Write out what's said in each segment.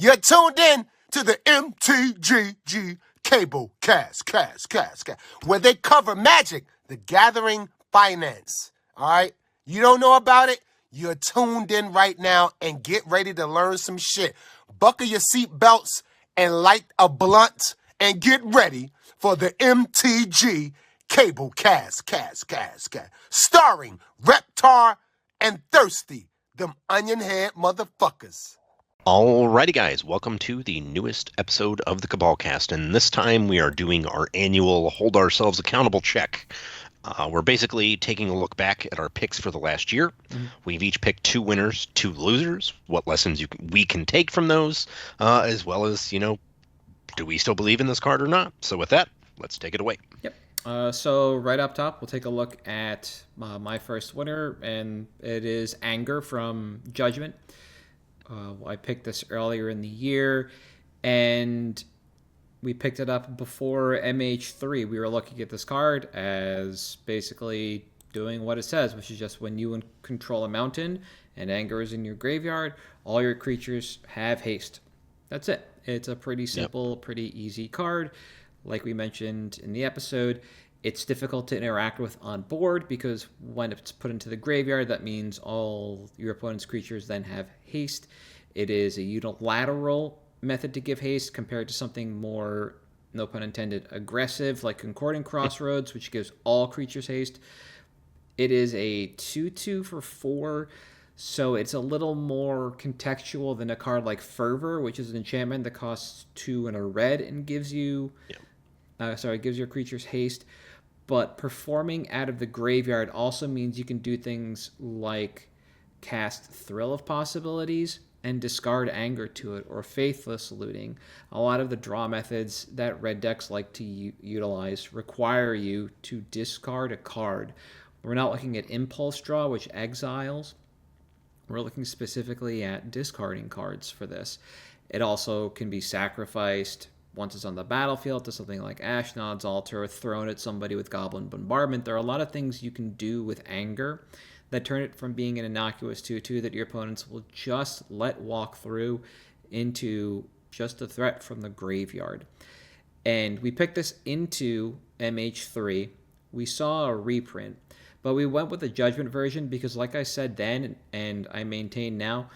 You're tuned in to the MtG Cable cast, where they cover Magic, the Gathering finance. All right? You don't know about it? You're tuned in right now and get ready to learn some shit. Buckle your seatbelts and light a blunt and get ready for the MtG Cable cast. Starring Reptar and Thirsty, them onion head motherfuckers. Alrighty, guys, welcome to the newest episode of the Cabalcast, and this time we are doing our annual Hold Ourselves Accountable check. We're basically taking a look back at our picks for the last year. We've each picked 2 winners, 2 losers, what lessons we can take from those, as well as, do we still believe in this card or not? So with that, let's take it away. Yep. So right up top, we'll take a look at my first winner, and it is Anger from Judgment. I picked this earlier in the year, and we picked it up before MH3. We were looking at this card as basically doing what it says, which is just when you control a mountain and Anger is in your graveyard, all your creatures have haste. That's it. It's a pretty simple, pretty easy card. Like we mentioned in the episode, it's difficult to interact with on board because when it's put into the graveyard, that means all your opponent's creatures then have haste. It is a unilateral method to give haste compared to something more, no pun intended, aggressive like Concordant Crossroads, which gives all creatures haste. It is a 2/2 for 4, so it's a little more contextual than a card like Fervor, which is an enchantment that costs 2 and a red and gives you, gives your creatures haste. But performing out of the graveyard also means you can do things like cast Thrill of Possibilities and discard Anger to it, or Faithless Looting. A lot of the draw methods that red decks like to utilize require you to discard a card. We're not looking at Impulse Draw, which exiles. We're looking specifically at discarding cards for this. It also can be sacrificed once it's on the battlefield to something like Ashnod's Altar, thrown at somebody with Goblin Bombardment. There are a lot of things you can do with Anger that turn it from being an innocuous 2/2 that your opponents will just let walk through into just a threat from the graveyard. And we picked this into MH3. We saw a reprint, but we went with the Judgment version because, like I said then, and I maintain now,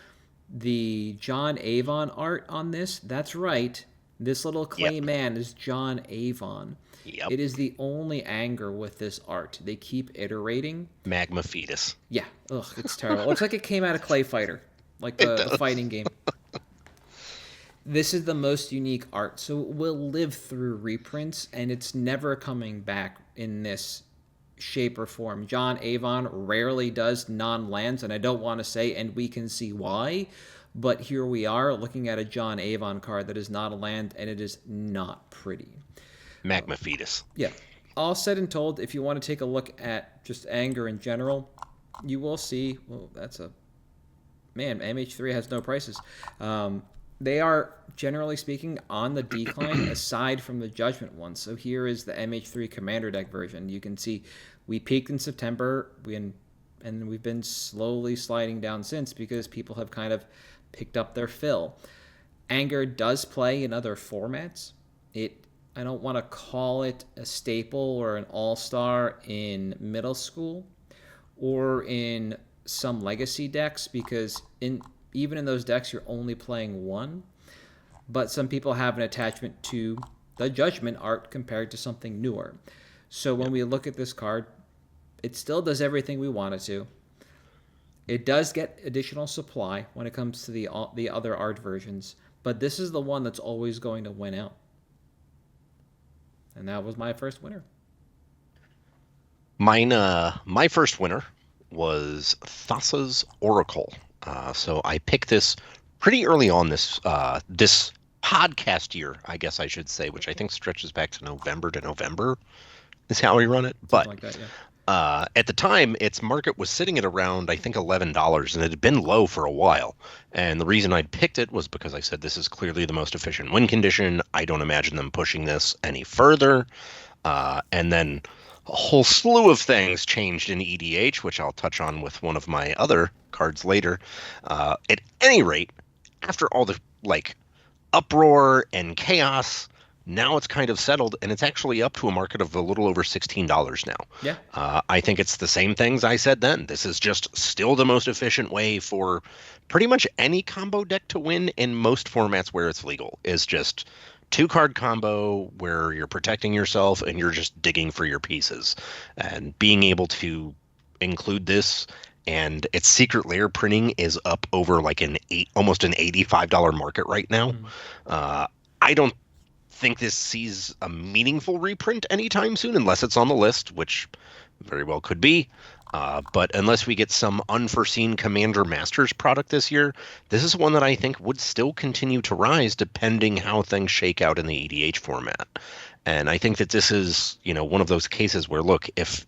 the John Avon art on this, that's right, this little clay man is John Avon. Yep. It is the only Anger with this art. They keep iterating. Magma Fetus. Yeah. Ugh, it's terrible. It looks like it came out of Clay Fighter, like the fighting game. This is the most unique art, so it will live through reprints, and it's never coming back in this shape or form. John Avon rarely does non-lands, and I don't want to say, and we can see why, but here we are looking at a John Avon card that is not a land, and it is not pretty. Magma Fetus. Yeah. All said and told, if you want to take a look at just Anger in general, you will see, well, MH3 has no prices. They are, generally speaking, on the decline aside from the Judgment one. So here is the MH3 Commander deck version. You can see we peaked in September, and we've been slowly sliding down since because people have kind of picked up their fill. Anger does play in other formats. I don't want to call it a staple or an all-star in middle school or in some legacy decks because even in those decks you're only playing one. But some people have an attachment to the Judgment art compared to something newer. So when we look at this card, it still does everything we want it to. It does get additional supply when it comes to the other art versions, but this is the one that's always going to win out. And that was my first winner. My first winner was Thassa's Oracle. So I picked this pretty early on this podcast year, I guess I should say, which I think stretches back to November is how we run it. But like that, at the time, its market was sitting at around, I think, $11, and it had been low for a while. And the reason I picked it was because I said this is clearly the most efficient win condition. I don't imagine them pushing this any further. And then a whole slew of things changed in EDH, which I'll touch on with one of my other cards later. At any rate, after all the uproar and chaos. Now it's kind of settled, and it's actually up to a market of a little over $16 now. Yeah. I think it's the same things I said then. This is just still the most efficient way for pretty much any combo deck to win in most formats where it's legal. Is just two-card combo where you're protecting yourself and you're just digging for your pieces. And being able to include this, and its secret layer printing is up over like almost an $85 market right now. I don't think this sees a meaningful reprint anytime soon, unless it's on the list, which very well could be. But unless we get some unforeseen Commander Masters product this year, this is one that I think would still continue to rise depending how things shake out in the EDH format. And I think that this is, one of those cases where, look, if,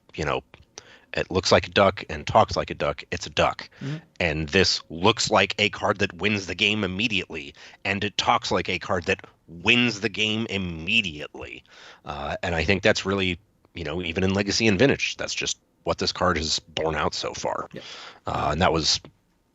it looks like a duck and talks like a duck, it's a duck. Mm-hmm. And this looks like a card that wins the game immediately, and it talks like a card that wins the game immediately. And I think that's really, even in Legacy and Vintage, that's just what this card has borne out so far. Yep. And that was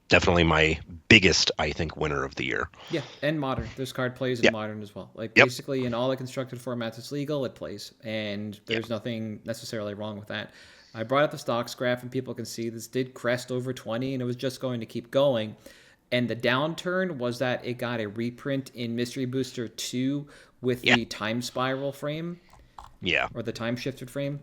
definitely my biggest, I think, winner of the year. Yeah, and Modern. This card plays in Modern as well. Like, basically, in all the constructed formats it's legal, it plays. And there's nothing necessarily wrong with that. I brought up the stocks graph, and people can see this did crest over 20, and it was just going to keep going. And the downturn was that it got a reprint in Mystery Booster 2 with the time spiral frame. Yeah. Or the time shifted frame.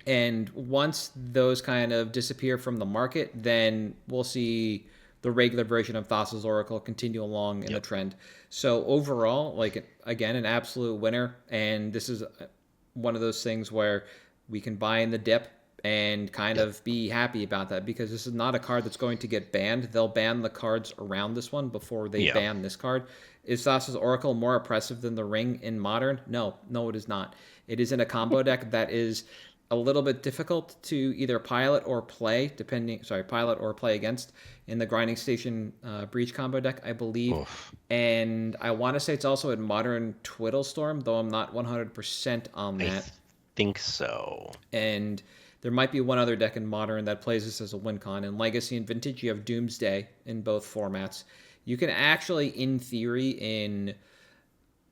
And once those kind of disappear from the market, then we'll see the regular version of Thassa's Oracle continue along in the trend. So overall, like, again, an absolute winner. And this is one of those things where we can buy in the dip and kind of be happy about that, because this is not a card that's going to get banned. They'll ban the cards around this one before they ban this card. Is Thassa's Oracle more oppressive than the Ring in Modern? No, it is not. It is in a combo deck that is a little bit difficult to either pilot or play, pilot or play against in the Grinding Station Breach combo deck, I believe. Oof. And I want to say it's also in Modern Twiddlestorm, though I'm not 100% on that. I think so. And there might be one other deck in Modern that plays this as a win con. In Legacy and Vintage, you have Doomsday in both formats. You can actually, in theory, in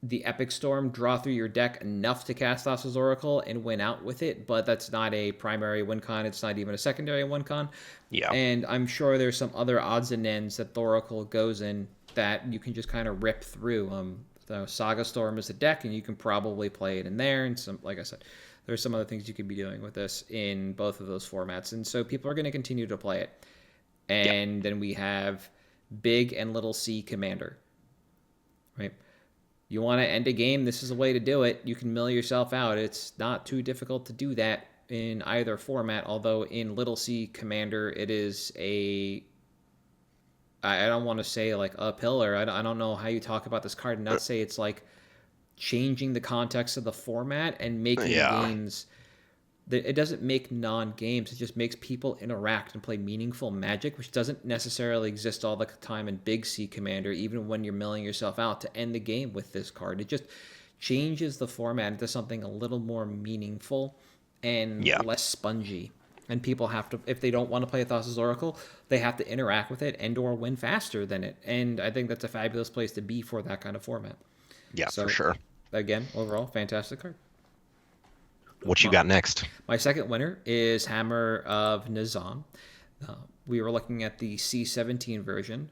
the Epic Storm, draw through your deck enough to cast Thassa's Oracle and win out with it, but that's not a primary win con. It's not even a secondary win con. Yeah. And I'm sure there's some other odds and ends that the Oracle goes in that you can just kind of rip through. Saga Storm is a deck, and you can probably play it in there. And some, like I said, there's some other things you could be doing with this in both of those formats. And so people are going to continue to play it. And then we have Big and Little C Commander, right? You want to end a game, this is a way to do it. You can mill yourself out. It's not too difficult to do that in either format, although in Little C Commander, it is I don't want to say like a pillar. I don't know how you talk about this card and not say it's like changing the context of the format and making games. It doesn't make non-games. It just makes people interact and play meaningful Magic, which doesn't necessarily exist all the time in Big C Commander, even when you're milling yourself out to end the game with this card. It just changes the format into something a little more meaningful and less spongy. And people have to, if they don't want to play Thassa's Oracle, they have to interact with it and or win faster than it. And I think that's a fabulous place to be for that kind of format. Yeah, so, for sure. Again, overall, fantastic card. What you got next? My second winner is Hammer of Nizam. We were looking at the C17 version,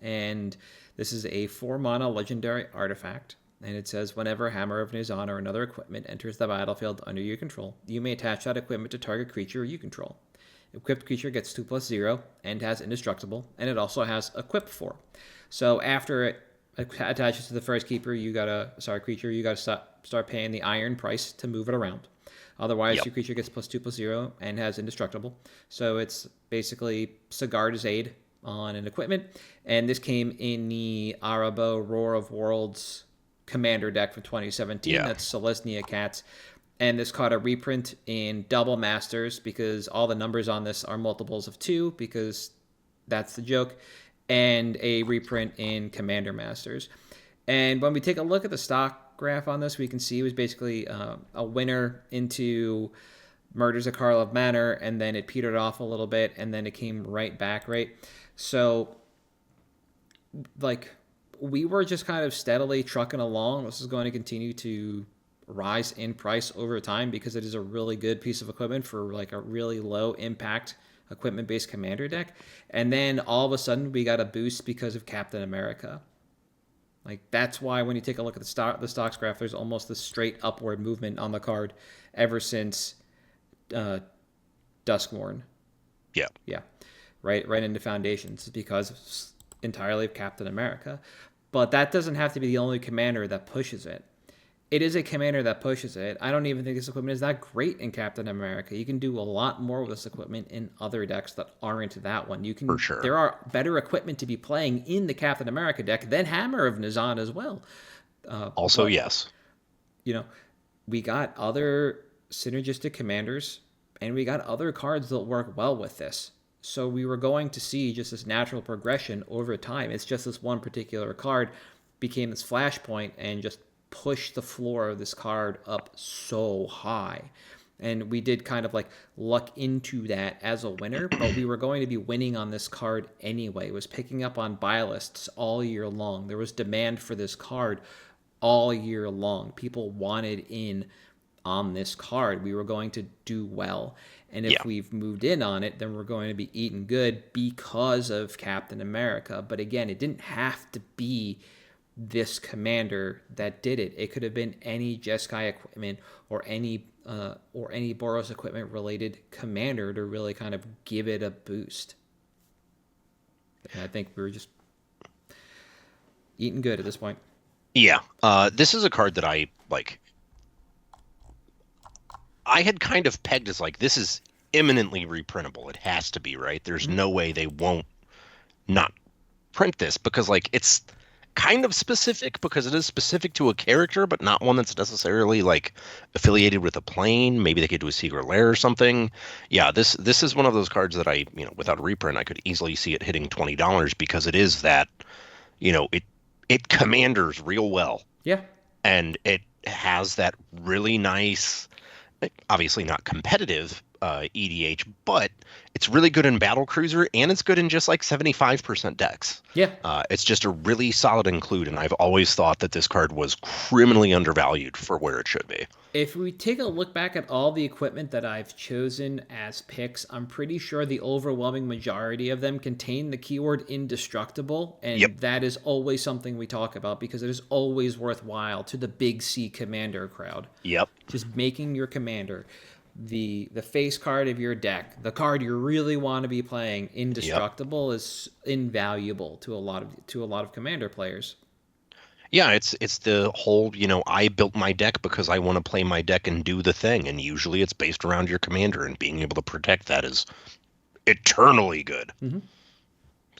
and this is a 4-mana legendary artifact. And it says, whenever Hammer of Nizam or another equipment enters the battlefield under your control, you may attach that equipment to target creature you control. Equipped creature gets 2/0 and has Indestructible, and it also has Equip 4. So after it attaches to the first creature, you gotta start paying the iron price to move it around. Otherwise, your creature gets +2/+0 and has Indestructible. So it's basically Sigarda's Aid on an equipment. And this came in the Arabo Roar of Worlds Commander deck from 2017. That's Selesnya Cats. And this caught a reprint in Double Masters because all the numbers on this are multiples of 2 because that's the joke. And a reprint in Commander Masters. And when we take a look at the stock graph on this, we can see it was basically a winner into Murders of Karlov Manor, and then it petered off a little bit, and then it came right back, right? So, like, we were just kind of steadily trucking along. This is going to continue to rise in price over time because it is a really good piece of equipment for like a really low impact equipment based commander deck. And then all of a sudden we got a boost because of Captain America. Like that's why when you take a look at the stocks graph, there's almost this straight upward movement on the card ever since Duskmourn. Yeah. Yeah. Right into Foundations because entirely of Captain America. But that doesn't have to be the only commander that pushes it. It is a commander that pushes it. I don't even think this equipment is that great in Captain America. You can do a lot more with this equipment in other decks that aren't that one. You can, For sure. There are better equipment to be playing in the Captain America deck than Hammer of Nazan as well. Also, yes. We got other synergistic commanders, and we got other cards that work well with this. So we were going to see just this natural progression over time. It's just this one particular card became this flashpoint and just push the floor of this card up so high. And we did kind of like luck into that as a winner, but we were going to be winning on this card anyway. It was picking up on buy lists all year long. There was demand for this card all year long. People wanted in on this card. We were going to do well. And if we've moved in on it, then we're going to be eating good because of Captain America. But again, it didn't have to be this commander that did it. It could have been any Jeskai equipment or any Boros equipment related commander to really kind of give it a boost. And I think we were just eating good at this point. Yeah. This is a card that I like. I had kind of pegged as like, this is imminently reprintable. It has to be, right? There's no way they won't not print this because like it's kind of specific because it is specific to a character, but not one that's necessarily like affiliated with a plane. Maybe they could do a secret lair or something. Yeah, this is one of those cards that I, without a reprint, I could easily see it hitting $20 because it is that, it commanders real well. Yeah. And it has that really nice, obviously not competitive EDH, but it's really good in Battle Cruiser and it's good in just like 75% decks. Yeah. It's just a really solid include, and I've always thought that this card was criminally undervalued for where it should be. If we take a look back at all the equipment that I've chosen as picks, I'm pretty sure the overwhelming majority of them contain the keyword indestructible, and that is always something we talk about because it is always worthwhile to the big C commander crowd. Yep. Just making your commander the face card of your deck, the card you really want to be playing, indestructible, is invaluable to a lot of commander players. Yeah, it's the whole, I built my deck because I want to play my deck and do the thing, and usually it's based around your commander, and being able to protect that is eternally good. Mm-hmm.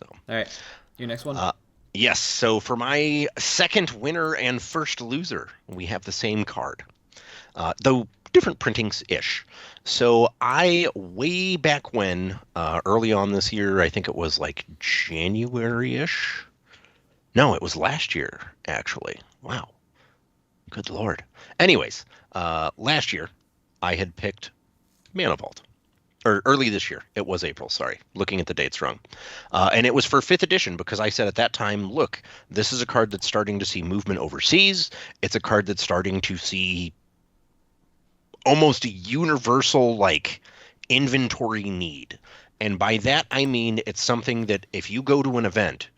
So, all right, your next one. Yes. So for my second winner and first loser, we have the same card, though different printings-ish. So I, way back when, early on this year, I think it was like January-ish. No, it was last year, actually. Wow. Good Lord. Anyways, last year, I had picked Mana Vault. Or early this year. It was April, sorry. Looking at the dates wrong. And it was for 5th edition because I said at that time, look, this is a card that's starting to see movement overseas. It's a card that's starting to see almost a universal, like, inventory need. And by that, I mean it's something that if you go to an event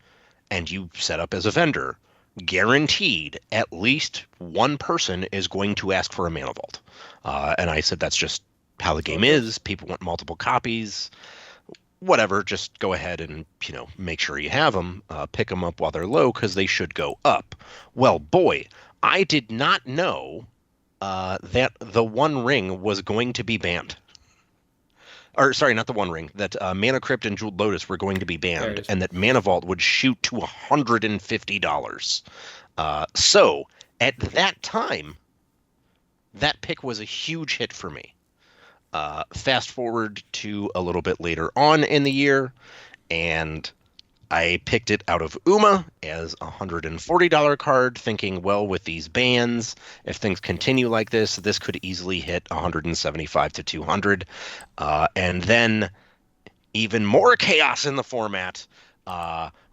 and you set up as a vendor, guaranteed at least one person is going to ask for a Mana Vault. And I said that's just how the game is. People want multiple copies. Whatever, just go ahead and, make sure you have them. Pick them up while they're low because they should go up. Well, boy, I did not know that the One Ring was going to be banned. Or, sorry, not the One Ring. That Mana Crypt and Jeweled Lotus were going to be banned, and that Mana Vault would shoot to $150. So, at that time, that pick was a huge hit for me. Fast forward to a little bit later on in the year, and I picked it out of UMA as a $140 card, thinking, well, with these bans, if things continue like this, this could easily hit $175 to $200. And then even more chaos in the format.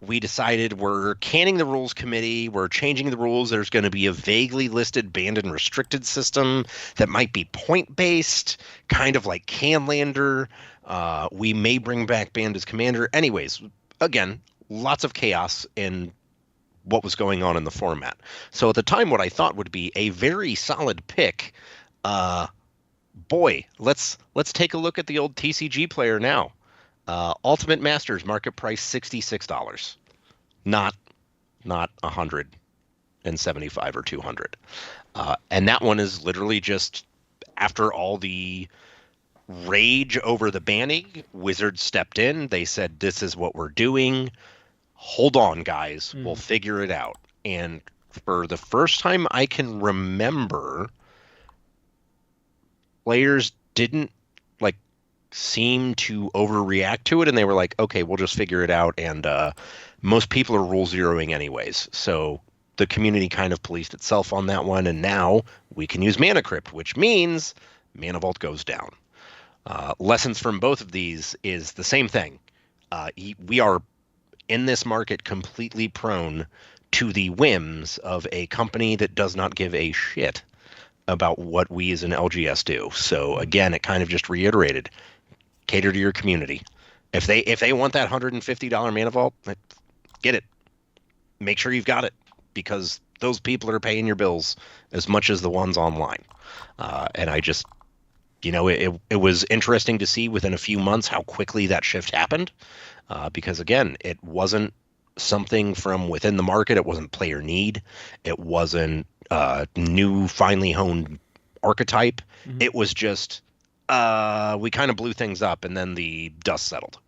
We decided we're canning the rules committee. We're changing the rules. There's going to be a vaguely listed banned and restricted system that might be point based, kind of like Canlander. We may bring back banned as commander. Anyways, again, lots of chaos in what was going on in the format. So at the time, what I thought would be a very solid pick. Uh, Boy, let's take a look at the old TCG player now. Ultimate Masters market price $66, not 175 or 200. And that one is literally just after all the rage over the banning, Wizards stepped in. They said, "This is what we're doing. Hold on, guys. We'll figure it out." And for the first time I can remember, players didn't like seem to overreact to it, and they were like, "Okay, we'll just figure it out." And most people are rule zeroing anyways, so the community kind of policed itself on that one, and now we can use Mana Crypt, which means Mana Vault goes down. Lessons from both of these is the same thing. We are in this market completely prone to the whims of a company that does not give a shit about what we as an LGS do. So again, it kind of just reiterated, cater to your community. If they want that $150 Mana Vault, get it. Make sure you've got it, because those people are paying your bills as much as the ones online. And I just, it was interesting to see within a few months how quickly that shift happened. Because again, it wasn't something from within the market. It wasn't player need. It wasn't new, finely honed archetype. It was just we kind of blew things up, and then the dust settled,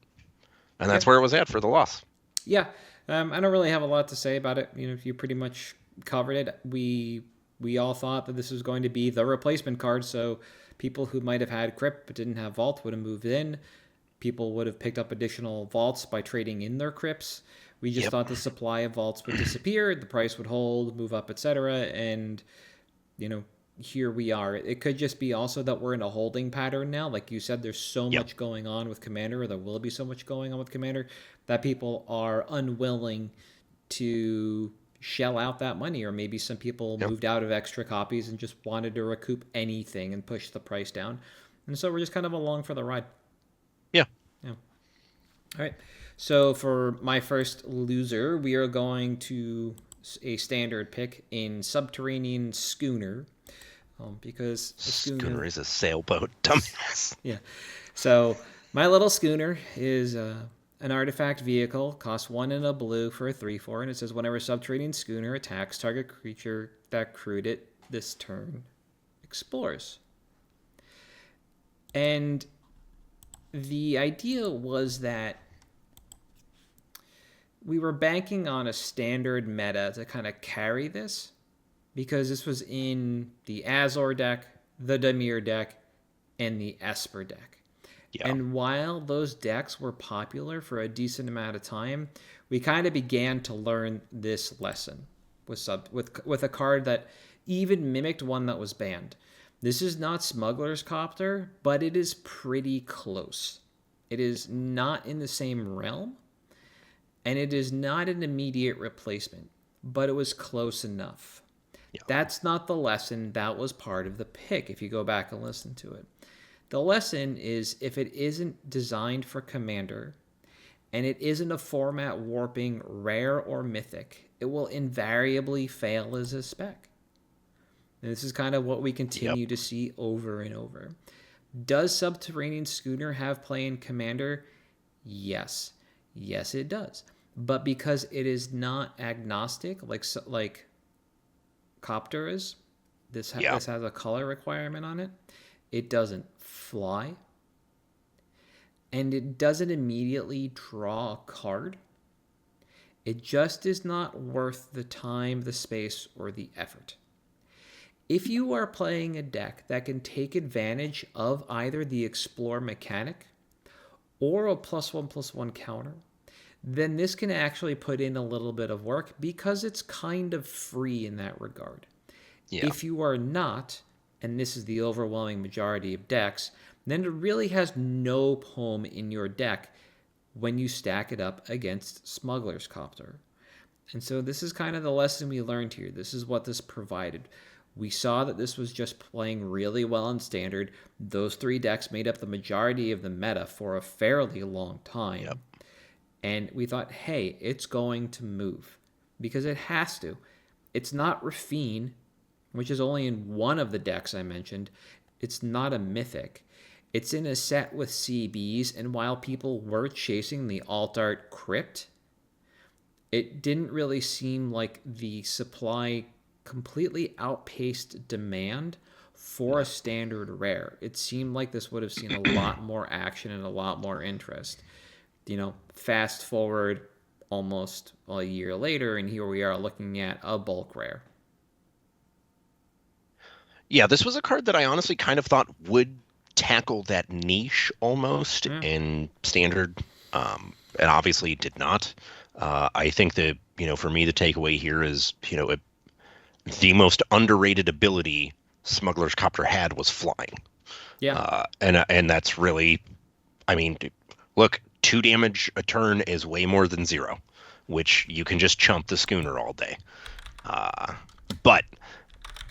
and that's where it was at for the loss. Yeah, I don't really have a lot to say about it. You pretty much covered it. We all thought that this was going to be the replacement card, so people who might have had Crypt but didn't have Vault would have moved in. People would have picked up additional Vaults by trading in their Crypts. We just thought the supply of Vaults would disappear, the price would hold, move up, etc. And, here we are. It could just be also that we're in a holding pattern now. Like you said, there's so much going on with Commander, or there will be so much going on with Commander, that people are unwilling to shell out that money. Or maybe some people moved out of extra copies and just wanted to recoup anything and push the price down. And so we're just kind of along for the ride. Yeah. All right. So for my first loser, we are going to a standard pick in Subterranean Schooner, because a schooner is a sailboat, dumbass. Yeah. So my little schooner is an artifact vehicle, costs 1 and a blue for a 3/4, and it says whenever Subterranean Schooner attacks target creature that crewed it this turn explores. And the idea was that we were banking on a standard meta to kind of carry this, because this was in the Azor deck, the Dimir deck, and the Esper deck. Yeah. And while those decks were popular for a decent amount of time, we kind of began to learn this lesson with a card that even mimicked one that was banned. This is not Smuggler's Copter, but it is pretty close. It is not in the same realm, and it is not an immediate replacement, but it was close enough. Yeah. That's not the lesson. That was part of the pick, if you go back and listen to it. The lesson is, if it isn't designed for Commander, and it isn't a format warping rare or mythic, it will invariably fail as a spec. And this is kind of what we continue to see over and over. Does Subterranean Schooner have play in Commander? Yes. Yes, it does. But because it is not agnostic, like Copter is, this has a color requirement on it. It doesn't fly. And it doesn't immediately draw a card. It just is not worth the time, the space, or the effort. If you are playing a deck that can take advantage of either the Explore mechanic or a +1/+1 counter, then this can actually put in a little bit of work, because it's kind of free in that regard. Yeah. If you are not, and this is the overwhelming majority of decks, then it really has no home in your deck when you stack it up against Smuggler's Copter. And so this is kind of the lesson we learned here. This is what this provided. We saw that this was just playing really well in Standard. Those 3 decks made up the majority of the meta for a fairly long time. Yep. And we thought, hey, it's going to move. Because it has to. It's not Rafine, which is only in one of the decks I mentioned. It's not a Mythic. It's in a set with CBs, and while people were chasing the Alt-Art Crypt, it didn't really seem like the supply completely outpaced demand for a standard rare. It seemed like this would have seen a lot more action and a lot more interest. Fast forward almost a year later, and here we are looking at a bulk rare. Yeah, this was a card that I honestly kind of thought would tackle that niche almost in Standard, and obviously did not. I think that, for me, the takeaway here is, the most underrated ability Smuggler's Copter had was flying. Yeah. And that's really, look, 2 damage a turn is way more than 0, which you can just chump the schooner all day. But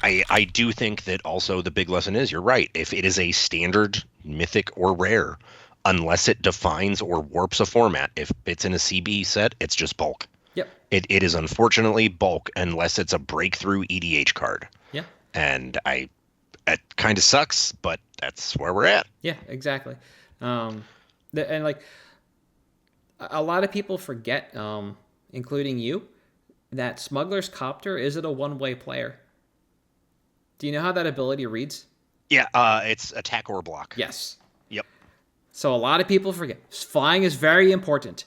I do think that also the big lesson is, you're right, if it is a standard, mythic, or rare, unless it defines or warps a format, if it's in a CB set, it's just bulk. Yep. It is unfortunately bulk unless it's a breakthrough EDH card. Yeah. And it kind of sucks, but that's where we're at. Yeah, exactly. And like a lot of people forget, including you, that Smuggler's Copter isn't a one-way player. Do you know how that ability reads? Yeah, it's attack or block. Yes. Yep. So a lot of people forget. Flying is very important,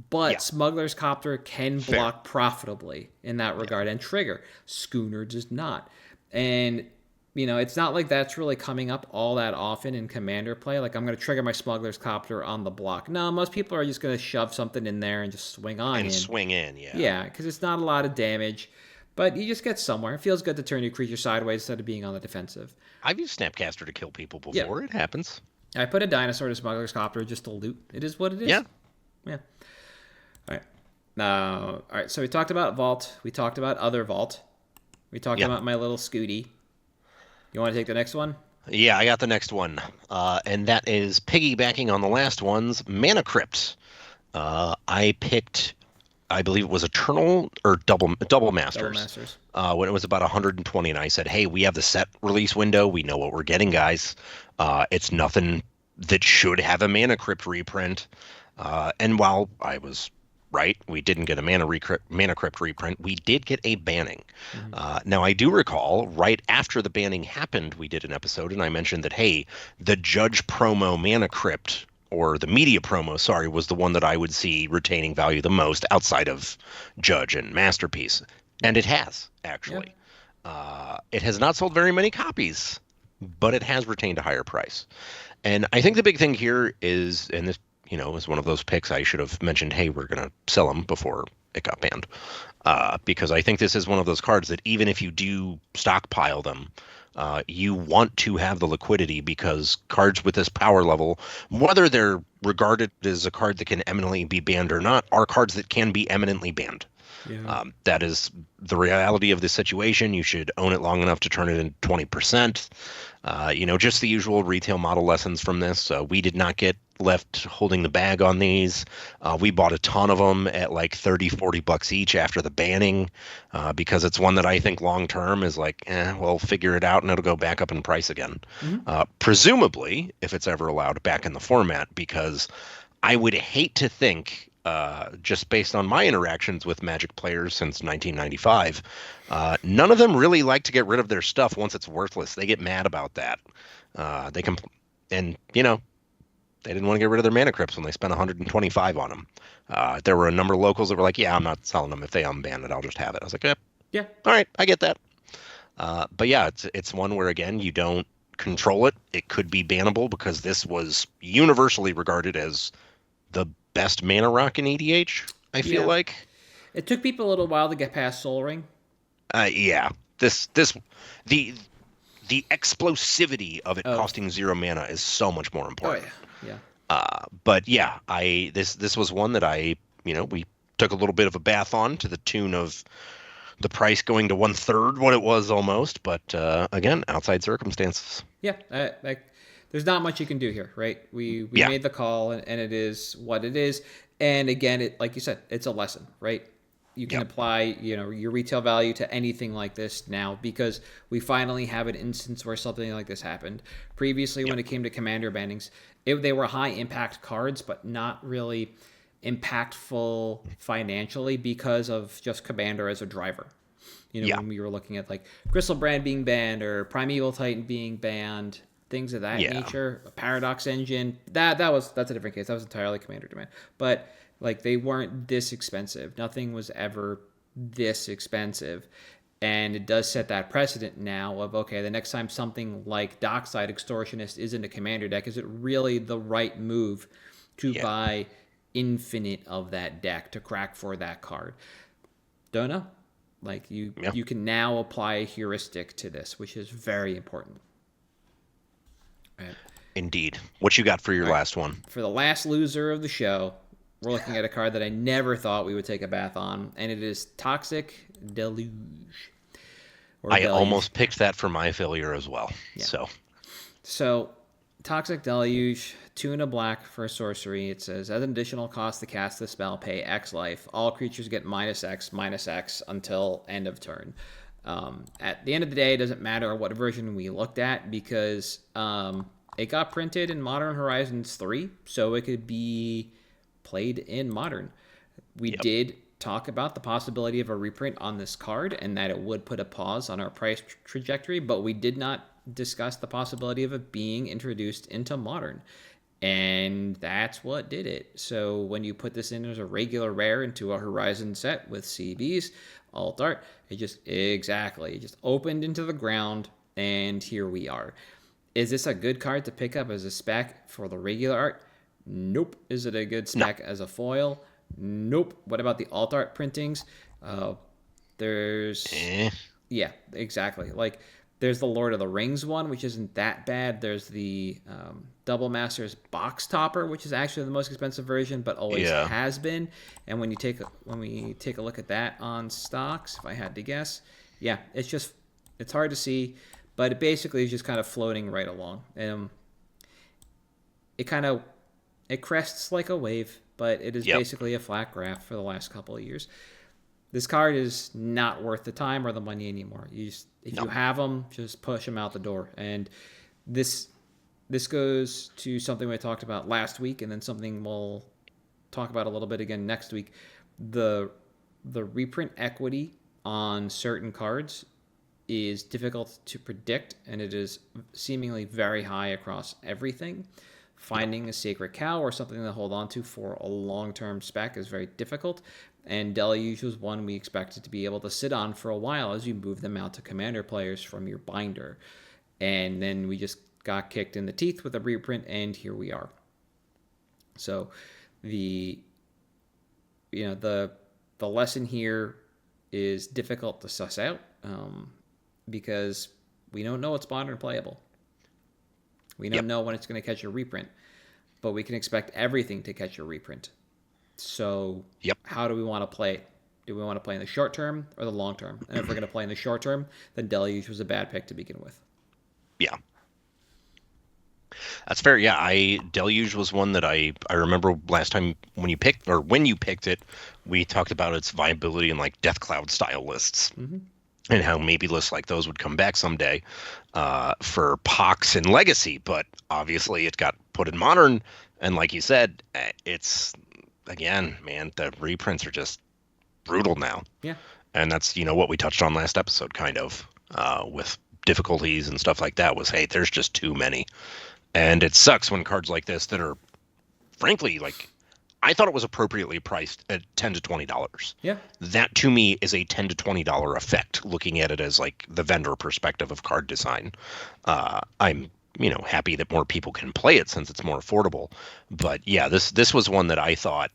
but Smuggler's Copter can block profitably in that regard and trigger. Schooner does not. And, it's not like that's really coming up all that often in Commander play. Like, I'm going to trigger my Smuggler's Copter on the block. No, most people are just going to shove something in there and just swing on in. And swing in, yeah. Yeah, because it's not a lot of damage. But you just get somewhere. It feels good to turn your creature sideways instead of being on the defensive. I've used Snapcaster to kill people before. It happens. I put a dinosaur to Smuggler's Copter just to loot. It is what it is. Yeah. All right. All right. So we talked about Vault. We talked about other Vault. We talked about my little Scooty. You want to take the next one? Yeah, I got the next one. And that is piggybacking on the last one's Mana Crypt. I picked, I believe it was Eternal or Double Masters. Double Masters. When it was about 120, and I said, hey, we have the set release window. We know what we're getting, guys. It's nothing that should have a Mana Crypt reprint. And while I was right, we didn't get a Mana Crypt reprint, we did get a banning. Now, I do recall, right after the banning happened, we did an episode, and I mentioned that, hey, the Judge promo Mana Crypt, or the media promo, sorry, was the one that I would see retaining value the most outside of Judge and Masterpiece. And it has, actually. It has not sold very many copies, but it has retained a higher price. And I think the big thing here is, and this, is one of those picks I should have mentioned, hey, we're going to sell them before it got banned. Because I think this is one of those cards that even if you do stockpile them, you want to have the liquidity, because cards with this power level, whether they're regarded as a card that can eminently be banned or not, are cards that can be eminently banned. Yeah. That is the reality of the situation. You should own it long enough to turn it into 20%. Just the usual retail model lessons from this. We did not get left holding the bag on these. We bought a ton of them at like $30-40 each after the banning, because it's one that I think long term is like, we'll figure it out and it'll go back up in price again. Presumably, if it's ever allowed back in the format, because I would hate to think, just based on my interactions with Magic players since 1995, none of them really like to get rid of their stuff once it's worthless. They get mad about that. They didn't want to get rid of their Mana Crypts when they spent 125 on them. There were a number of locals that were like, yeah, I'm not selling them. If they unban it, I'll just have it. I was like, yeah, all right, I get that. But yeah, it's one where, again, you don't control it. It could be bannable, because this was universally regarded as the best mana rock in EDH, I feel like. It took people a little while to get past Soul Ring. The explosivity of it costing 0 mana is so much more important. Oh, yeah. But yeah, this was one that we took a little bit of a bath on, to the tune of the price going to 1/3 what it was almost. But again, outside circumstances. Yeah, there's not much you can do here, right? We Yeah. made the call, and it is what it is. And again, it, like you said, it's a lesson, right? You can Yep. apply, your retail value to anything like this now, because we finally have an instance where something like this happened. Previously, when it came to commander bannings, they were high impact cards, but not really impactful financially because of just commander as a driver. Yeah. When we were looking at like Crystal Brand being banned or Primeval Titan being banned, things of that Yeah. nature, a Paradox Engine, that's a different case. That was entirely commander demand. But like, they weren't this expensive. Nothing was ever this expensive. And it does set that precedent now of, okay, the next time something like Dockside Extortionist is in a commander deck, is it really the right move to Yeah. buy infinite of that deck to crack for that card? Don't know. Like, you can now apply a heuristic to this, which is very important. All right. Indeed. What you got for your last one? For the last loser of the show, we're looking at a card that I never thought we would take a bath on, and it is Toxic Deluge. I almost picked that for my failure as well. Yeah. So, Toxic Deluge, 2 and a black for a sorcery. It says, as an additional cost to cast the spell, pay X life. All creatures get -X until end of turn. At the end of the day, it doesn't matter what version we looked at, because it got printed in Modern Horizons 3, so it could be played in Modern. We did talk about the possibility of a reprint on this card, and that it would put a pause on our price trajectory, but we did not discuss the possibility of it being introduced into Modern. And that's what did it. So when you put this in as a regular rare into a Horizon set with CBs, alt art, it just opened into the ground, and here we are. Is this a good card to pick up as a spec for the regular art? Nope. Is it a good spec as a foil? Nope. What about the alt art printings? There's yeah, exactly. Like, there's the Lord of the Rings one, which isn't that bad. There's the Double Masters box topper, which is actually the most expensive version, but always has been. And when we take a look at that on stocks, if I had to guess, yeah, it's hard to see, but it basically is just kind of floating right along. It crests like a wave, but it is basically a flat graph for the last couple of years. This card is not worth the time or the money anymore. If you have them, just push them out the door. And this goes to something we talked about last week, and then something we'll talk about a little bit again next week. The reprint equity on certain cards is difficult to predict, and it is seemingly very high across everything. Finding a Sacred Cow or something to hold on to for a long-term spec is very difficult, and Deluge was one we expected to be able to sit on for a while as you move them out to commander players from your binder. And then we just got kicked in the teeth with a reprint, and here we are. So the lesson here is difficult to suss out, because we don't know what's modern playable. We don't know when it's going to catch a reprint, but we can expect everything to catch a reprint. So how do we want to play it? Do we want to play in the short term or the long term? And if we're going to play in the short term, then Deluge was a bad pick to begin with. Yeah. That's fair. Yeah, Deluge was one that I remember last time when you picked it, we talked about its viability in like Death Cloud style lists. Mm-hmm. And how maybe lists like those would come back someday for Pox and Legacy. But obviously it got put in Modern. And like you said, it's, again, man, the reprints are just brutal now. Yeah. And that's, what we touched on last episode, kind of, with difficulties and stuff like that, was, hey, there's just too many. And it sucks when cards like this that are, frankly, like, I thought it was appropriately priced at $10 to $20. Yeah. That to me is a $10 to $20 effect, looking at it as like the vendor perspective of card design. I'm, happy that more people can play it since it's more affordable. But yeah, this was one that I thought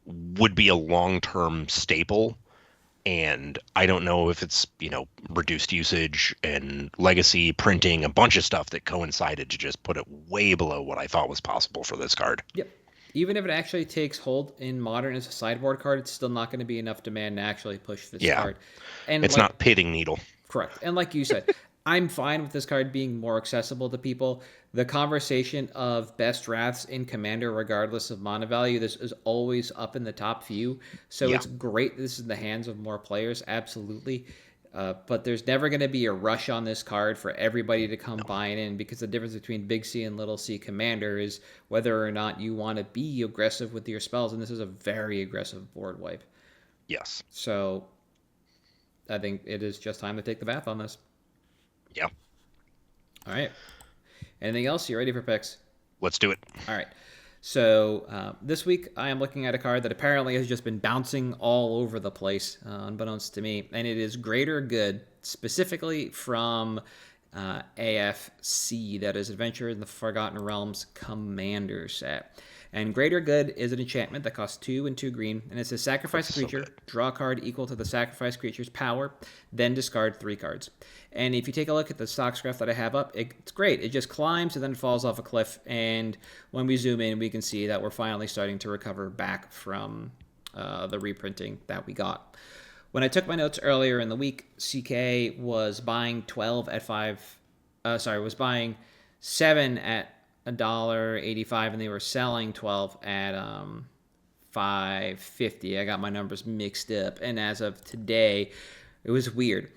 would be a long-term staple And I don't know if it's, reduced usage and legacy printing, a bunch of stuff that coincided to just put it way below what I thought was possible for this card. Yep. Even if it actually takes hold in Modern as a sideboard card, it's still not going to be enough demand to actually push this card. And it's not pitting needle. Correct. And like you said, I'm fine with this card being more accessible to people. The conversation of best wraths in Commander, regardless of mana value, this is always up in the top few. So it's great this is in the hands of more players, absolutely. But there's never going to be a rush on this card for everybody to come buying in, because the difference between Big C and Little C Commander is whether or not you want to be aggressive with your spells, and this is a very aggressive board wipe. Yes. So I think it is just time to take the bath on this. Yeah. All right. Anything else? You ready for picks? Let's do it. All right. So this week I am looking at a card that apparently has just been bouncing all over the place, unbeknownst to me, and it is Greater Good, specifically from AFC, that is Adventure in the Forgotten Realms Commander set. And Greater Good is an enchantment that costs 2 and 2 green, and it says sacrifice a creature, draw a card equal to the sacrificed creature's power, then discard 3 cards. And if you take a look at the stock graph that I have up, it's great. It just climbs and then falls off a cliff, and when we zoom in, we can see that we're finally starting to recover back from the reprinting that we got. When I took my notes earlier in the week, CK was buying 12 at 5. Was buying 7 at $1.85, and they were selling 12 at $5.50. I got my numbers mixed up, and as of today, it was weird.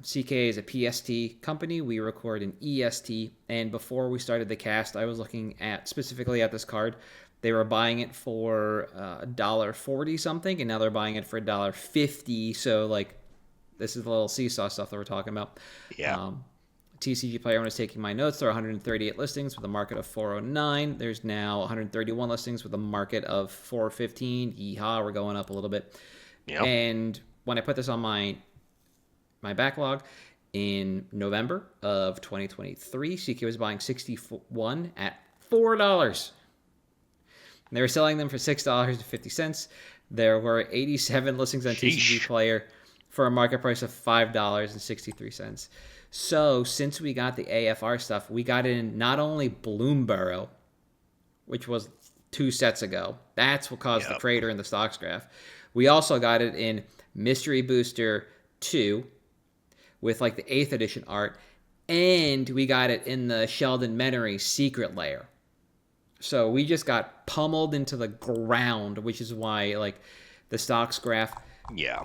CK is a PST company. We record in EST, and before we started the cast, I was looking at specifically at this card. They were buying it for $1.40 something, and now they're buying it for $1.50. So, like, this is the little seesaw stuff that we're talking about. Yeah. TCG Player One is taking my notes. There are 138 listings with a market of 409. There's now 131 listings with a market of 415. Yeehaw, we're going up a little bit. Yep. And when I put this on my backlog in November of 2023, CK was buying 61 at $4. And they were selling them for $6.50. There were 87 listings on TCG Player for a market price of $5.63. So since we got the AFR stuff, we got it in not only Bloomburrow, which was 2 sets ago. That's what caused the crater in the stocks graph. We also got it in Mystery Booster 2 with like the 8th edition art, and we got it in the Sheldon Menery Secret Lair. So we just got pummeled into the ground, which is why like the stocks graph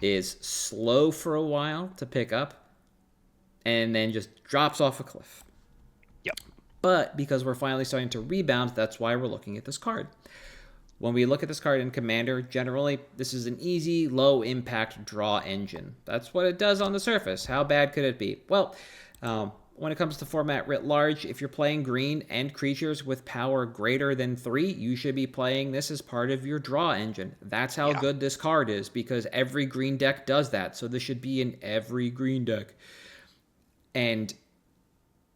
is slow for a while to pick up, and then just drops off a cliff. Yep. But because we're finally starting to rebound, that's why we're looking at this card. When we look at this card in Commander, generally, this is an easy, low-impact draw engine. That's what it does on the surface. How bad could it be? Well, when it comes to format writ large, if you're playing green and creatures with power greater than 3, you should be playing this as part of your draw engine. That's how good this card is, because every green deck does that. So this should be in every green deck. And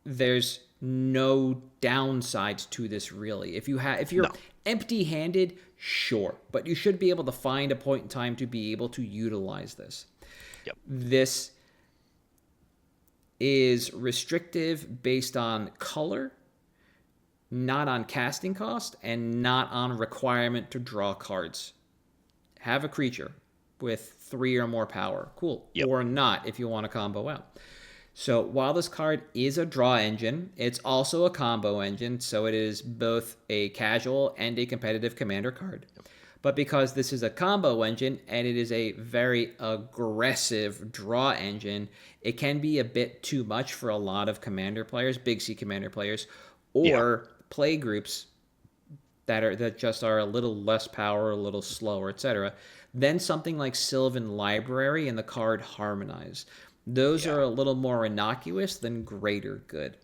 there's no downsides to this, really. If you're empty-handed, sure, but you should be able to find a point in time to be able to utilize this. Yep. This is restrictive based on color, not on casting cost, and not on requirement to draw cards. Have a creature with 3 or more power, cool, or not if you want to combo out. So while this card is a draw engine, it's also a combo engine, so it is both a casual and a competitive Commander card. But because this is a combo engine and it is a very aggressive draw engine, it can be a bit too much for a lot of Commander players, Big C Commander players, or play groups that just are a little less power, a little slower, etc. Then something like Sylvan Library and the card Harmonize. Those are a little more innocuous than Greater Good.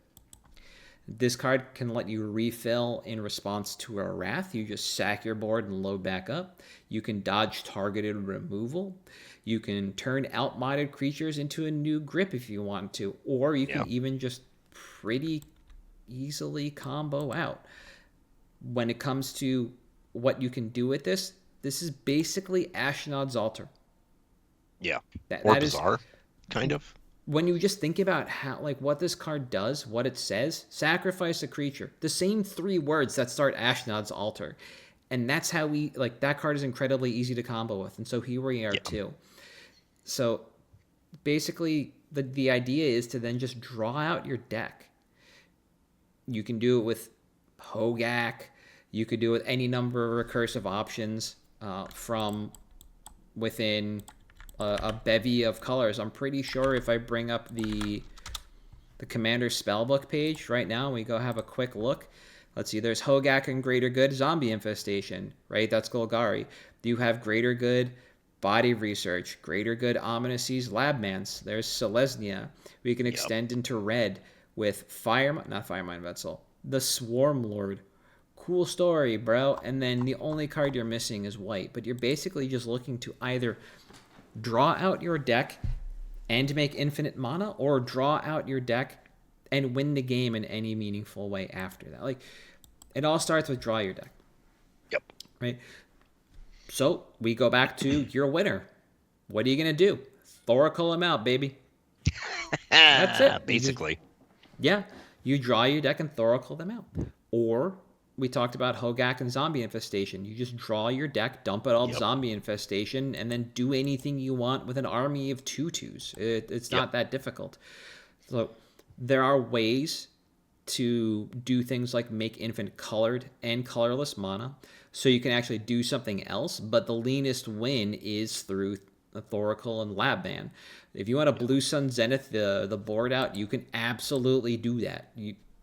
This card can let you refill in response to a Wrath. You just sack your board and load back up. You can dodge targeted removal. You can turn outmoded creatures into a new grip if you want to. Or you can even just pretty easily combo out. When it comes to what you can do with this, this is basically Ashnod's Altar. Yeah. That Or that is bizarre, kind of. when you just think about how, like, what this card does, what it says: sacrifice a creature. The same 3 words that start Ashnod's Altar, and that's how we like that card is incredibly easy to combo with, and so here we are Yeah. too. So basically, the idea is to then just draw out your deck. You can do it with Hogak. You could do it with any number of recursive options from within a bevy of colors. I'm pretty sure if I bring up the Commander Spellbook page right now, and we go have a quick look. Let's see, there's Hogak and Greater Good Zombie Infestation, right? That's Golgari. You have Greater Good Body Research, Greater Good Ominous Seas Labmans. There's Selesnya. We can extend into red with not Firemind Vessel, the Swarm Lord. Cool story, bro. And then the only card you're missing is white, but you're basically just looking to either draw out your deck and make infinite mana, or draw out your deck and win the game in any meaningful way after that. Like, it all starts with draw your deck. Yep. Right? So we go back to your winner. What are you going to do? Thoracle him out, baby. That's it. Basically. You draw your deck and Thoracle them out. Or we talked about Hogak and Zombie Infestation. You just draw your deck, dump it all Zombie Infestation, and then do anything you want with an army of 2/2s. It's not that difficult. So there are ways to do things like make infinite colored and colorless mana, so you can actually do something else, but the leanest win is through Thoracle and Labman. If you want to Blue Sun Zenith the board out, you can absolutely do that.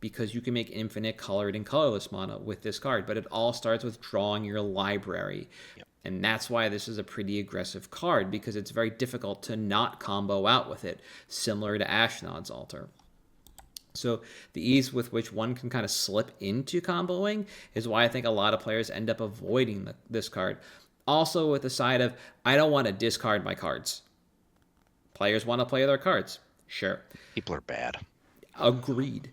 Because you can make infinite colored and colorless mana with this card. But it all starts with drawing your library. Yep. And that's why this is a pretty aggressive card, because it's very difficult to not combo out with it, similar to Ashnod's Altar. So the ease with which one can kind of slip into comboing is why I think a lot of players end up avoiding this card. Also with the side of, I don't want to discard my cards. Players want to play their cards. Sure. People are bad. Agreed.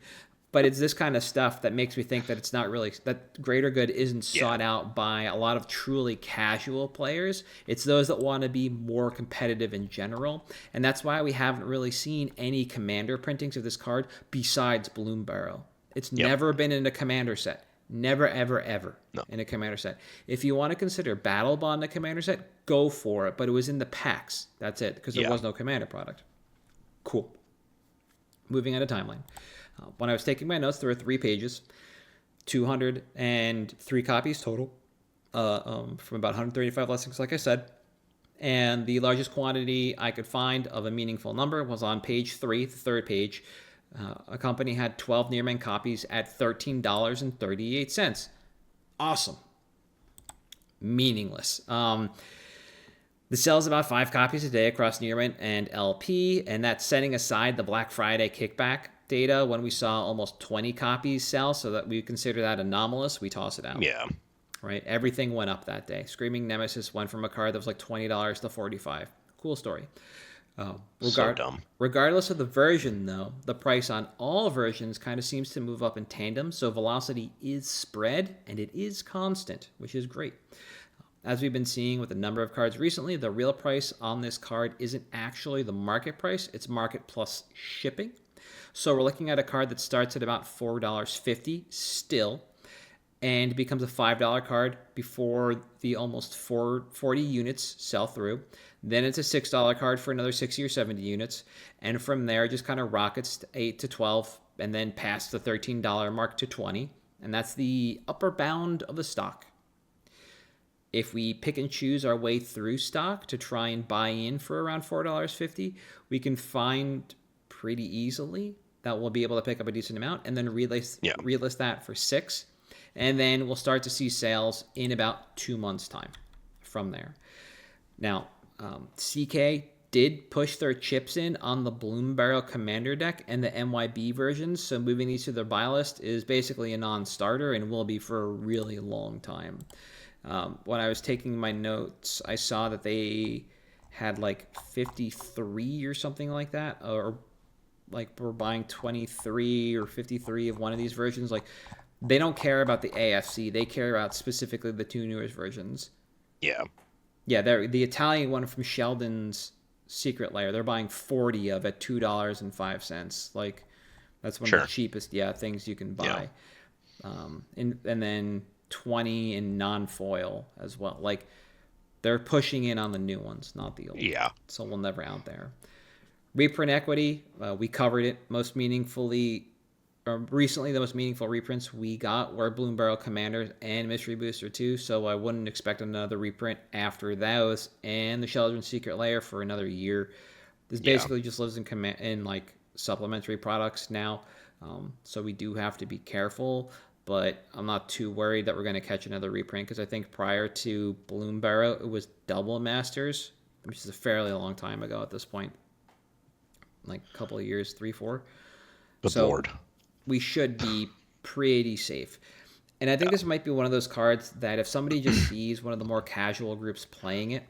But it's this kind of stuff that makes me think that it's not really, that Greater Good isn't sought out by a lot of truly casual players. It's those that want to be more competitive in general. And that's why we haven't really seen any Commander printings of this card besides Bloom Barrow. It's never been in a Commander set. Never, ever, ever in a Commander set. If you want to consider Battle Bond a Commander set, go for it. But it was in the packs. That's it, because there was no Commander product. Cool. Moving on to timeline. When I was taking my notes, there were 3 pages, 203 copies total, from about 135 listings, like I said. And the largest quantity I could find of a meaningful number was on page 3, the 3rd page. A company had 12 Nearman copies at $13.38. Awesome. Meaningless. This sells about 5 copies a day across Nearman and LP, and that's setting aside the Black Friday kickback data when we saw almost 20 copies sell, so that we consider that anomalous. We toss it out. Yeah. Right? Everything went up that day. Screaming Nemesis went from a card that was like $20 to $45. Cool story. So dumb. Regardless of the version, though, the price on all versions kind of seems to move up in tandem, so velocity is spread, and it is constant, which is great. As we've been seeing with a number of cards recently, the real price on this card isn't actually the market price, it's market plus shipping. So we're looking at a card that starts at about $4.50 still, and becomes a $5 card before the almost 40 units sell through. Then it's a $6 card for another 60 or 70 units, and from there just kind of rockets to 8 to 12, and then past the $13 mark to 20, and that's the upper bound of the stock. If we pick and choose our way through stock to try and buy in for around $4.50, we can find pretty easily that we'll be able to pick up a decent amount and then relist that for $6. And then we'll start to see sales in about 2 months' time from there. Now, CK did push their chips in on the Bloom Barrow Commander deck and the MYB versions, so moving these to their buy list is basically a non-starter and will be for a really long time. When I was taking my notes, I saw that they had like 53 or something like that, or like we're buying 23 or 53 of one of these versions. Like, they don't care about the AFC. They care about specifically the 2 newest versions. Yeah. Yeah, the Italian one from Sheldon's Secret Lair. They're buying 40 of at $2.05. Like, that's one of the cheapest things you can buy. And then 20 in non-foil as well. Like, they're pushing in on the new ones, not the old. Yeah. So we'll never out there. Reprint equity, we covered it most meaningfully. Recently, the most meaningful reprints we got were Bloom Barrel Commander and Mystery Booster 2, so I wouldn't expect another reprint after those. And the Sheldon Secret Lair for another year. This basically just lives in like supplementary products now, so we do have to be careful. But I'm not too worried that we're going to catch another reprint, because I think prior to Bloom Barrel, it was Double Masters, which is a fairly long time ago at this point, like a couple of years, 3, 4. Good Lord. We should be pretty safe. And I think this might be one of those cards that if somebody just sees one of the more casual groups playing it,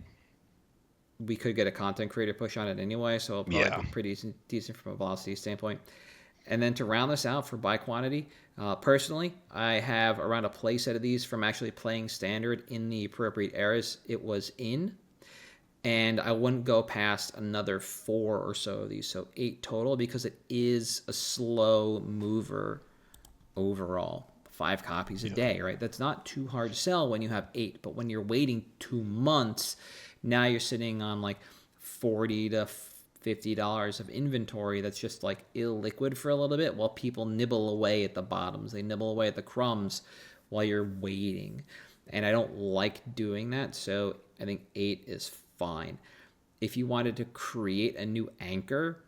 we could get a content creator push on it anyway, so it'll probably be pretty decent from a velocity standpoint. And then to round this out for buy quantity, personally, I have around a play set of these from actually playing Standard in the appropriate eras it was in. And I wouldn't go past another 4 or so of these, so 8 total, because it is a slow mover overall. 5 copies a day, right? That's not too hard to sell when you have 8, but when you're waiting 2 months, now you're sitting on like $40 to $50 of inventory that's just like illiquid for a little bit while people nibble away at the bottoms. They nibble away at the crumbs while you're waiting. And I don't like doing that, so I think 8 is fine. If you wanted to create a new anchor,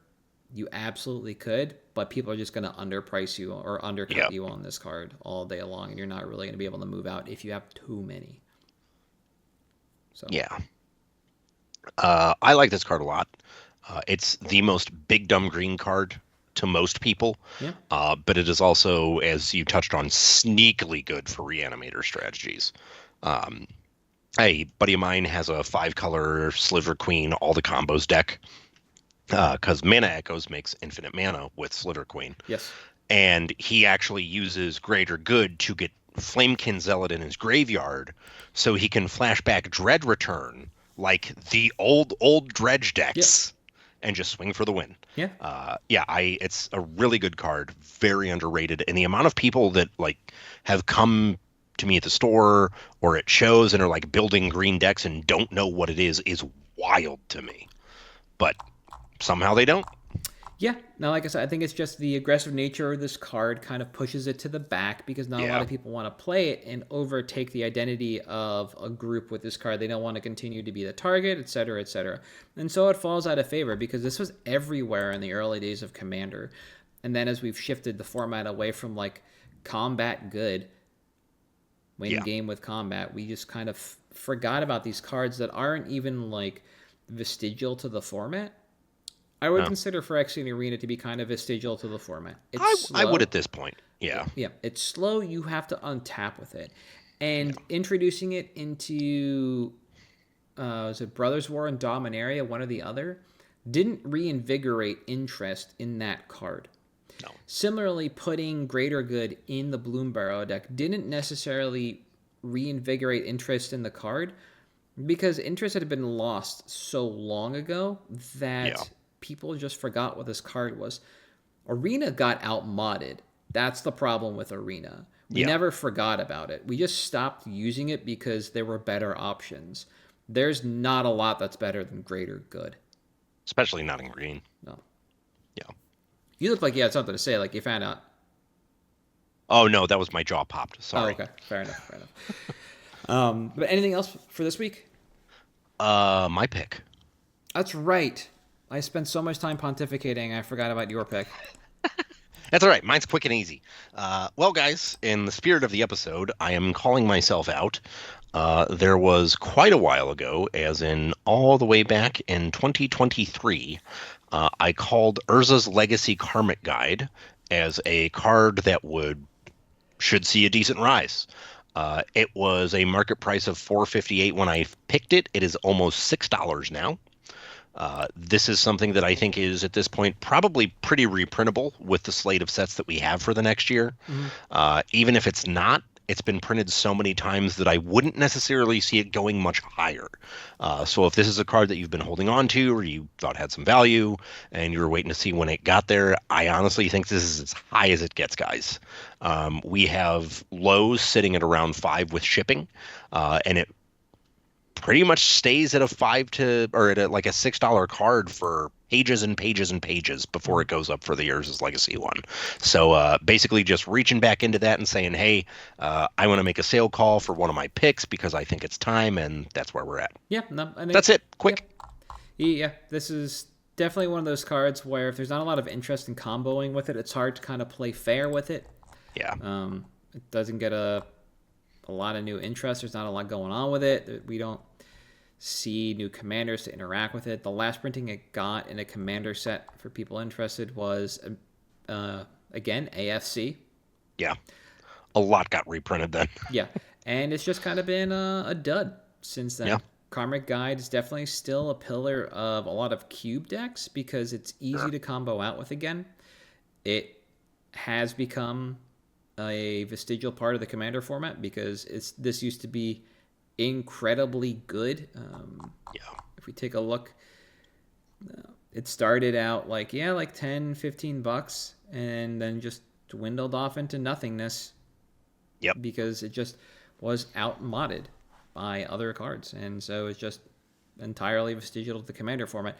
you absolutely could, but people are just going to underprice you or undercut you on this card all day long, and you're not really going to be able to move out if you have too many. So I like this card a lot. It's the most big dumb green card to most people, but it is also, as you touched on, sneakily good for reanimator strategies. A buddy of mine has a 5-color Sliver Queen all the combos deck, because Mana Echoes makes infinite mana with Sliver Queen. Yes. And he actually uses Greater Good to get Flamekin Zealot in his graveyard so he can flashback Dread Return like the old Dredge decks and just swing for the win. It's a really good card, very underrated. And the amount of people that like have come to me at the store or at shows and are like building green decks and don't know what it is wild to me. But somehow they don't. Yeah, now like I said, I think it's just the aggressive nature of this card kind of pushes it to the back, because not a lot of people want to play it and overtake the identity of a group with this card. They don't want to continue to be the target, et cetera, et cetera. And so it falls out of favor, because this was everywhere in the early days of Commander. And then as we've shifted the format away from like combat good, win game with combat, we just kind of forgot about these cards that aren't even like vestigial to the format. I would consider Phyrexian Arena to be kind of vestigial to the format. I would at this point. Yeah, it's slow. You have to untap with it. And introducing it into, was it Brothers War and Dominaria, one or the other, didn't reinvigorate interest in that card. No. Similarly, putting Greater Good in the Bloom Barrow deck didn't necessarily reinvigorate interest in the card, because interest had been lost so long ago that people just forgot what this card was. Arena got outmodded. That's the problem with Arena. We never forgot about it. We just stopped using it because there were better options. There's not a lot that's better than Greater Good. Especially not in green. No. Yeah. You look like you had something to say, like you found out. Oh, no, that was my jaw popped. Sorry. Oh, okay. Fair enough. But anything else for this week? My pick. That's right. I spent so much time pontificating, I forgot about your pick. That's all right. Mine's quick and easy. Well, guys, in the spirit of the episode, I am calling myself out. There was quite a while ago, as in all the way back in 2023, I called Urza's Legacy Karmic Guide as a card that should see a decent rise. It was a market price of $4.58 when I picked it. It is almost $6 now. This is something that I think is, at this point, probably pretty reprintable with the slate of sets that we have for the next year. Mm-hmm. Even if it's not, it's been printed so many times that I wouldn't necessarily see it going much higher. So if this is a card that you've been holding on to or you thought had some value and you were waiting to see when it got there, I honestly think this is as high as it gets, guys. We have lows sitting at around 5 with shipping, and it pretty much stays at a like a $6 card for pages and pages and pages before it goes up for the Urza's Legacy one. So basically just reaching back into that and saying, hey, I want to make a sale call for one of my picks because I think it's time, and that's where we're at. Yeah, no, I think, that's it. Quick. Yeah, this is definitely one of those cards where if there's not a lot of interest in comboing with it, it's hard to kind of play fair with it. Yeah. It doesn't get a lot of new interest. There's not a lot going on with it. We don't see new commanders to interact with it. The last printing it got in a commander set for people interested was, again, AFC. Yeah. A lot got reprinted then. Yeah. And it's just kind of been a dud since then. Yeah. Karmic Guide is definitely still a pillar of a lot of cube decks because it's easy to combo out with again. It has become a vestigial part of the commander format because this used to be incredibly good. If we take a look, it started out like 10, $15 and then just dwindled off into nothingness. Yep. Because it just was outmodded by other cards, and so it's just entirely vestigial to the commander format.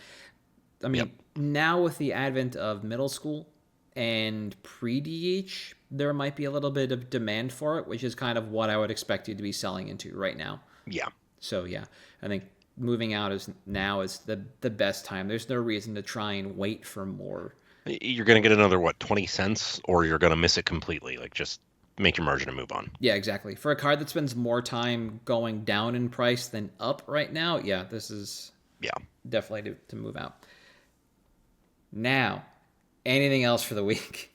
I mean, now with the advent of middle school and pre-DH, there might be a little bit of demand for it, which is kind of what I would expect you to be selling into right now. Yeah. So yeah, I think moving out is the best time. There's no reason to try and wait for more. You're going to get another, 20 cents, or you're going to miss it completely. Like, just make your margin and move on. Yeah, exactly. For a card that spends more time going down in price than up right now, yeah, this is definitely to move out. Now, anything else for the week?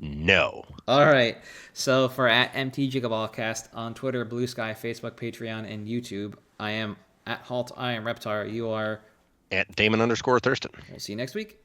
No. All right. So for at MtG Cabalcast on Twitter, Blue Sky, Facebook, Patreon, and YouTube, I am at Halt. I am Reptar. You are At Damon_Thurston. We'll see you next week.